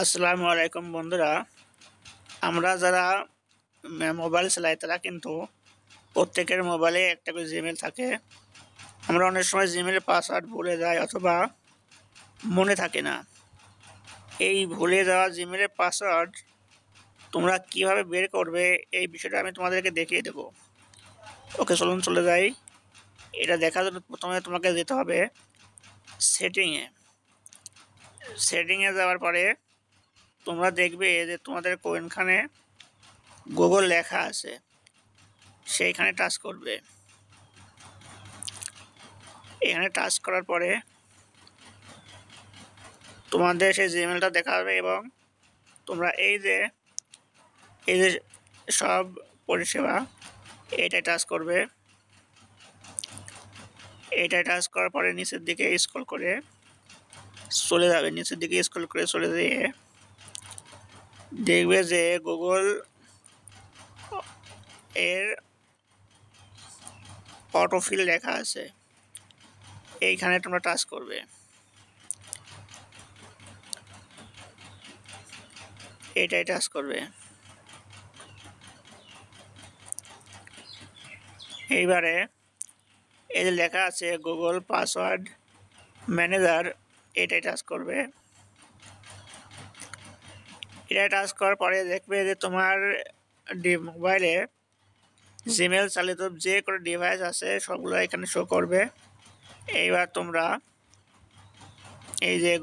আসসালামু আলাইকুম বন্ধুরা, আমরা যারা মোবাইল চালাই তারা কিন্তু প্রত্যেকের মোবাইলে একটা করে জিমেল থাকে। আমরা অনেক সময় জিমেলের পাসওয়ার্ড ভুলে যাই অথবা মনে থাকে না। এই ভুলে যাওয়া জিমেলের পাসওয়ার্ড তোমরা কিভাবে বের করবে এই বিষয়টা আমি তোমাদেরকে দেখিয়ে দেব। ওকে, চলুন চলে যাই। এটা দেখার জন্য প্রথমে তোমাকে যেতে হবে সেটিংয়ে যাওয়ার পরে তোমরা দেখবে যে তোমাদের কোনখানে গুগল লেখা আছে, সেইখানে টাচ করবে। এখানে টাচ করার পরে তোমাদের সেই জিমেলটা দেখাবে এবং তোমরা এই যে সব পরিষেবা এইটাই টাচ করবে। এইটাই টাচ করার পরে নিচের দিকে স্ক্রল করে চলে যাবে। নিচের দিকে স্ক্রল করে চলে যেয়ে দেখবে যে গুগল এর অটোফিল লেখা আছে, এইখানে তোমরা টাচ করবে। এইটাই টাচ করবে। এইবারে এই যে লেখা আছে গুগল পাসওয়ার্ড ম্যানেজার, এটাই টাচ করবে। এটা টাচ করার পরে দেখবে যে তোমার মোবাইলে জিমেল চালিত যে কোনো ডিভাইস আছে সবগুলো এখানে শো করবে। এইবার তোমরা এই যে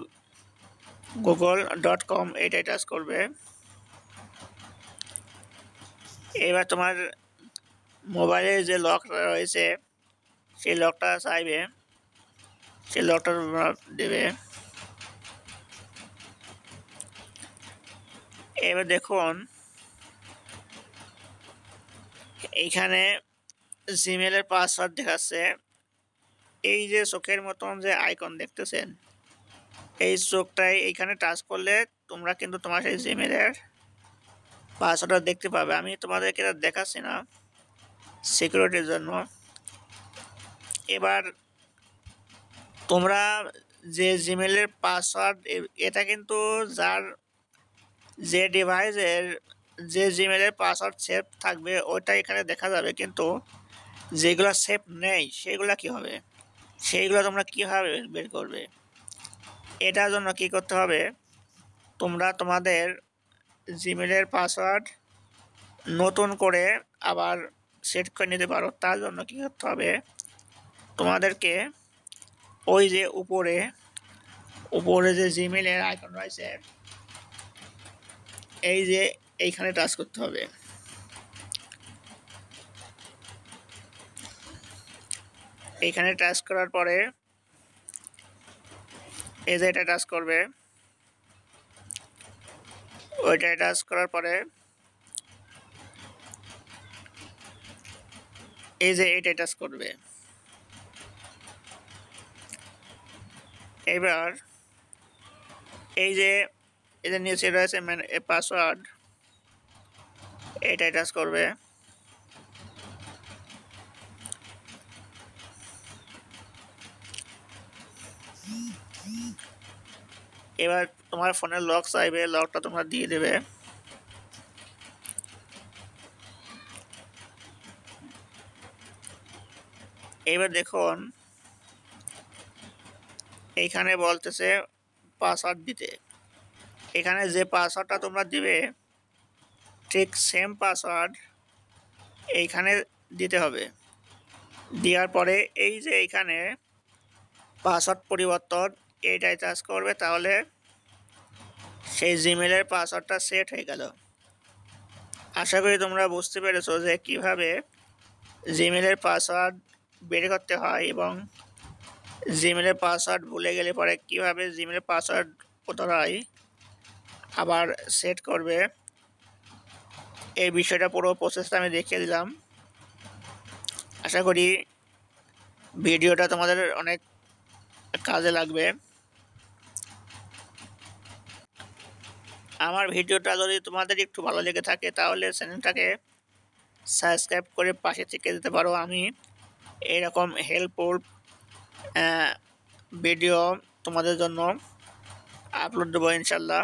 google.com এটাই টাচ করবে। এবার তোমার মোবাইলে যে লকটা রয়েছে সেই লকটা চাইবে, সেই লকটা দেবে। এবার দেখুন এইখানে জিমেলের পাসওয়ার্ড দেখাচ্ছে। এই যে চোখের মতন যে আইকন দেখতেছেন, এই চোখটাই এইখানে টাচ করলে তোমরা কিন্তু তোমার সেই জিমেলের পাসওয়ার্ডটা দেখতে পাবে। আমি তোমাদেরকে এটা দেখাচ্ছি না সিকিউরিটির জন্য। এবার তোমরা যে জিমেলের পাসওয়ার্ড, এটা কিন্তু যার যে ডিভাইসের যে জিমেলের পাসওয়ার্ড সেভ থাকবে ওইটা এখানে দেখা যাবে, কিন্তু যেগুলো সেভ নেই সেগুলো কী হবে, সেইগুলো তোমরা কীভাবে বের করবে? এটার জন্য কি করতে হবে, তোমরা তোমাদের জিমেলের পাসওয়ার্ড নতুন করে আবার সেট করে নিতে পারো। তার জন্য কী করতে হবে, তোমাদেরকে ওই যে উপরে যে জিমেলের আইকন রয়েছে এই যে এইখানে টাচ করতে হবে। এইখানে টাচ করার পরে এই যে এটা টাচ করবে, ওইটাই টাচ করার পরে এই যে এইটাই টাচ করবে। এবার এই যে নিচে রয়েছে পাসওয়ার্ড, এইটাই টাচ করবে। এবার তোমার ফোনের লক চাইবে, লকটা তোমরা দিয়ে দেবে। এবার দেখুন এইখানে বলতেছে পাসওয়ার্ড দিতে। এখানে যে পাসওয়ার্ডটা তোমরা দিবে ঠিক সেম পাসওয়ার্ড এইখানে দিতে হবে। দেওয়ার পরে এই যে এইখানে পাসওয়ার্ড পরিবর্তন, এইটাই টাচ করবে, তাহলে সেই জিমেলের পাসওয়ার্ডটা সেট হয়ে গেল। আশা করি তোমরা বুঝতে পেরেছো যে কিভাবে জিমেলের পাসওয়ার্ড বের করতে হয় এবং জিমেলের পাসওয়ার্ড ভুলে গেলে পরে কীভাবে জিমেলের পাসওয়ার্ড পুনরায় আবার সেট করবে। এই বিষয়টা পুরো প্রসেসটা আমি দেখিয়ে দিলাম। আশা করি ভিডিওটা তোমাদের অনেক কাজে লাগবে। আমার ভিডিওটা যদি তোমাদের একটু ভালো লেগে থাকে তাহলে চ্যানেলটাকে সাবস্ক্রাইব করে পাশে থেকে দিতে পারো। আমি এরকম হেল্পফুল ভিডিও তোমাদের জন্য আপলোড দেবো ইনশাল্লাহ।